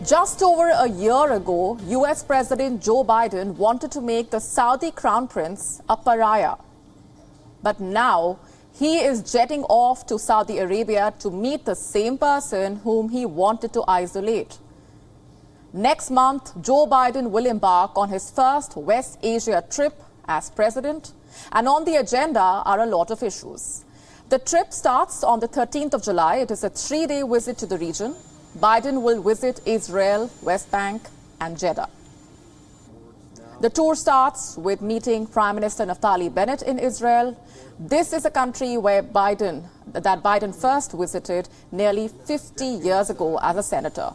Just over a year ago, US President Joe Biden wanted to make the Saudi crown prince a pariah. But now he is jetting off to Saudi Arabia to meet the same person whom he wanted to isolate. Next month, Joe Biden will embark on his first West Asia trip as president, and on the agenda are a lot of issues. The trip starts on the 13th of July. It is a 3-day visit to the region. Biden will visit Israel, West Bank and Jeddah. The tour starts with meeting Prime Minister Naftali Bennett in Israel. This is a country where Biden first visited nearly 50 years ago as a senator.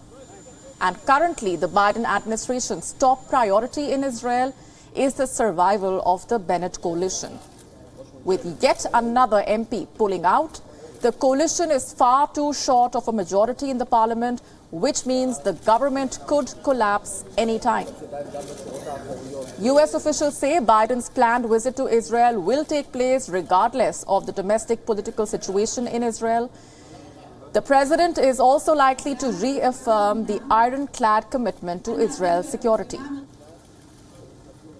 And currently, the Biden administration's top priority in Israel is the survival of the Bennett coalition. With yet another MP pulling out, the coalition is far too short of a majority in the parliament, which means the government could collapse any time. US officials say Biden's planned visit to Israel will take place regardless of the domestic political situation in Israel. The president is also likely to reaffirm the ironclad commitment to Israel's security.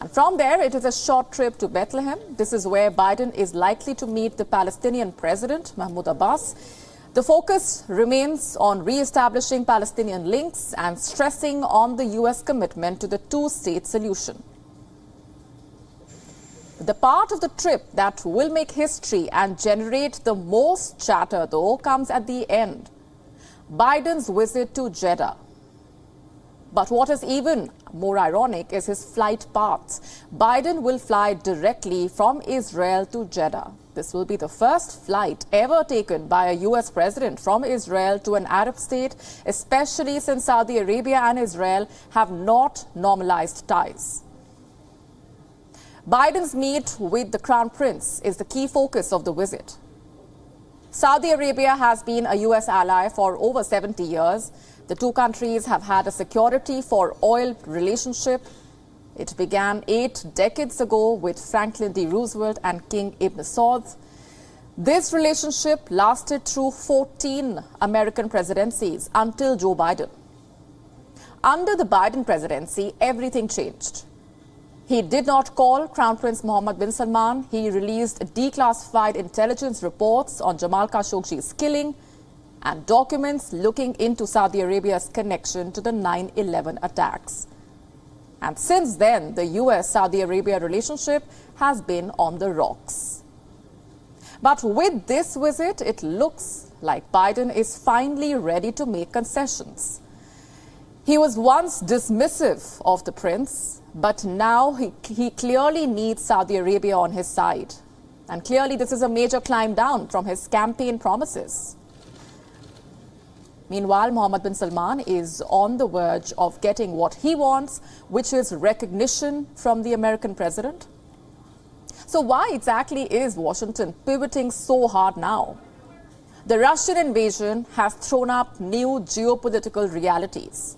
And from there, it is a short trip to Bethlehem. This is where Biden is likely to meet the Palestinian president, Mahmoud Abbas. The focus remains on re-establishing Palestinian links and stressing on the US commitment to the two-state solution. The part of the trip that will make history and generate the most chatter, though, comes at the end. Biden's visit to Jeddah. But what is even more ironic is his flight paths. Biden will fly directly from Israel to Jeddah. This will be the first flight ever taken by a US president from Israel to an Arab state, especially since Saudi Arabia and Israel have not normalized ties. Biden's meet with the Crown Prince is the key focus of the visit. Saudi Arabia has been a US ally for over 70 years. The two countries have had a security for oil relationship. It began 8 decades ago with Franklin D. Roosevelt and King Ibn Saud. This relationship lasted through 14 American presidencies until Joe Biden. Under the Biden presidency, everything changed. He did not call Crown Prince Mohammed bin Salman. He released declassified intelligence reports on Jamal Khashoggi's killing and documents looking into Saudi Arabia's connection to the 9/11 attacks. And since then, the US-Saudi Arabia relationship has been on the rocks. But with this visit, it looks like Biden is finally ready to make concessions. He was once dismissive of the prince, but now he clearly needs Saudi Arabia on his side. And clearly this is a major climb down from his campaign promises. Meanwhile, Mohammed bin Salman is on the verge of getting what he wants, which is recognition from the American president. So why exactly is Washington pivoting so hard now? The Russian invasion has thrown up new geopolitical realities.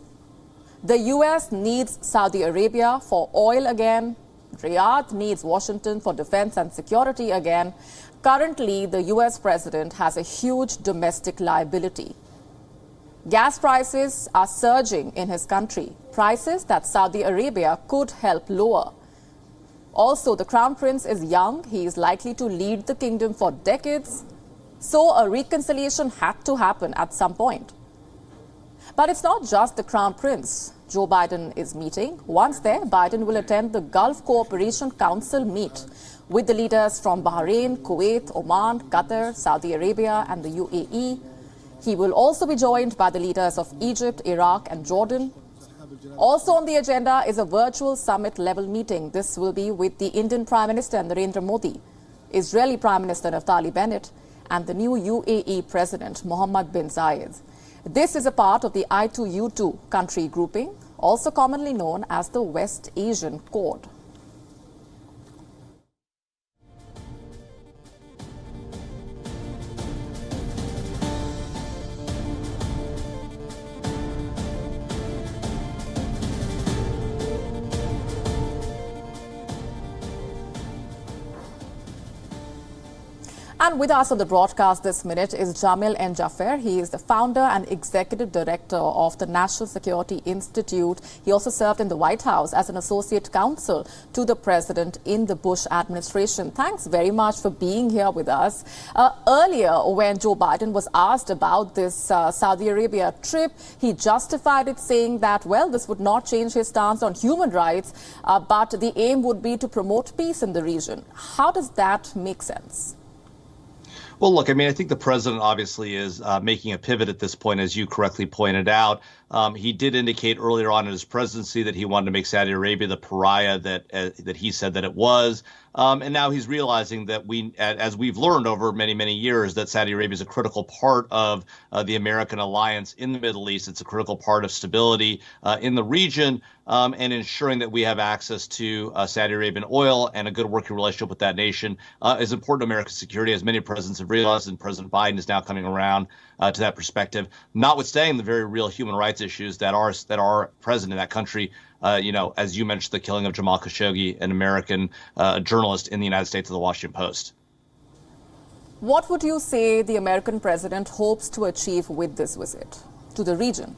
The US needs Saudi Arabia for oil again. Riyadh needs Washington for defense and security again. Currently, the US president has a huge domestic liability. Gas prices are surging in his country, prices that Saudi Arabia could help lower. Also, the Crown Prince is young. He is likely to lead the kingdom for decades. So a reconciliation had to happen at some point. But it's not just the Crown Prince Joe Biden is meeting. Once there, Biden will attend the Gulf Cooperation Council meet with the leaders from Bahrain, Kuwait, Oman, Qatar, Saudi Arabia and the UAE. He will also be joined by the leaders of Egypt, Iraq and Jordan. Also on the agenda is a virtual summit-level meeting. This will be with the Indian Prime Minister Narendra Modi, Israeli Prime Minister Naftali Bennett and the new UAE President Mohammed bin Zayed. This is a part of the I2U2 country grouping, also commonly known as the West Asian Quad. And with us on the broadcast this minute is Jamil N. Jaffer. He is the founder and executive director of the National Security Institute. He also served in the White House as an associate counsel to the president in the Bush administration. Thanks very much for being here with us. Earlier, when Joe Biden was asked about this Saudi Arabia trip, he justified it saying that, well, this would not change his stance on human rights, but the aim would be to promote peace in the region. How does that make sense? Well, look, I mean, I think the president obviously is making a pivot at this point, as you correctly pointed out. He did indicate earlier on in his presidency that he wanted to make Saudi Arabia the pariah that he said that it was. And now he's realizing that as we've learned over many, many years, that Saudi Arabia is a critical part of the American alliance in the Middle East. It's a critical part of stability in the region and ensuring that we have access to Saudi Arabian oil and a good working relationship with that nation is important to America's security, as many presidents have realized, and President Biden is now coming around to that perspective, notwithstanding the very real human rights issues that are present in that country. As you mentioned, the killing of Jamal Khashoggi, an American journalist in the United States of the Washington Post. What would you say the American president hopes to achieve with this visit to the region?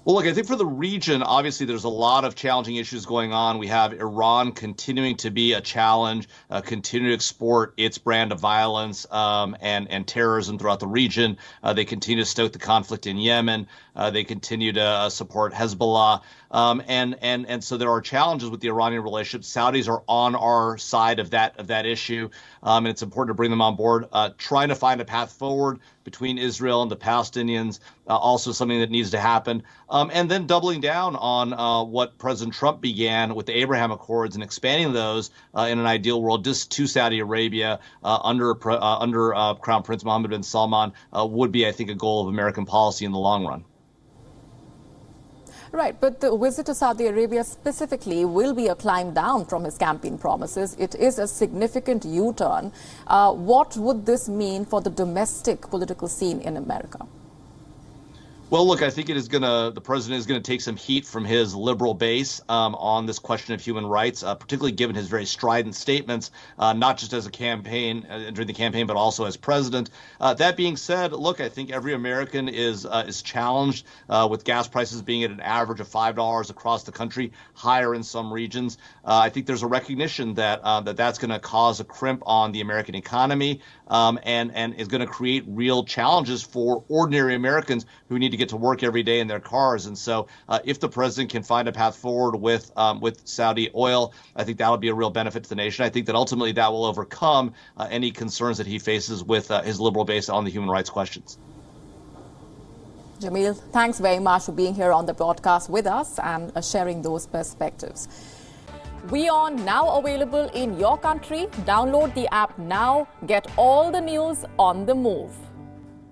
Well, look, I think for the region, obviously, there's a lot of challenging issues going on. We have Iran continuing to be a challenge, continue to export its brand of violence and terrorism throughout the region. They continue to stoke the conflict in Yemen. They continue to support Hezbollah. And so there are challenges with the Iranian relationship. Saudis are on our side of that issue, and it's important to bring them on board. Trying to find a path forward between Israel and the Palestinians, also something that needs to happen. And then doubling down on what President Trump began with the Abraham Accords and expanding those in an ideal world just to Saudi Arabia under Crown Prince Mohammed bin Salman would be, I think, a goal of American policy in the long run. Right, but the visit to Saudi Arabia specifically will be a climb down from his campaign promises. It is a significant U-turn. What would this mean for the domestic political scene in America? Well, look, I think the president is going to take some heat from his liberal base on this question of human rights, particularly given his very strident statements, not just as a campaign during the campaign, but also as president. That being said, look, I think every American is challenged with gas prices being at an average of $5 across the country, higher in some regions. I think there's a recognition that that's going to cause a crimp on the American economy and is going to create real challenges for ordinary Americans who need to get to work every day in their cars. And so if the president can find a path forward with Saudi oil, I think that'll be a real benefit to the nation. I think that ultimately that will overcome any concerns that he faces with his liberal base on the human rights questions. Jamil, thanks very much for being here on the broadcast with us and sharing those perspectives. WION now available in your country. Download the app now. Get all the news on the move.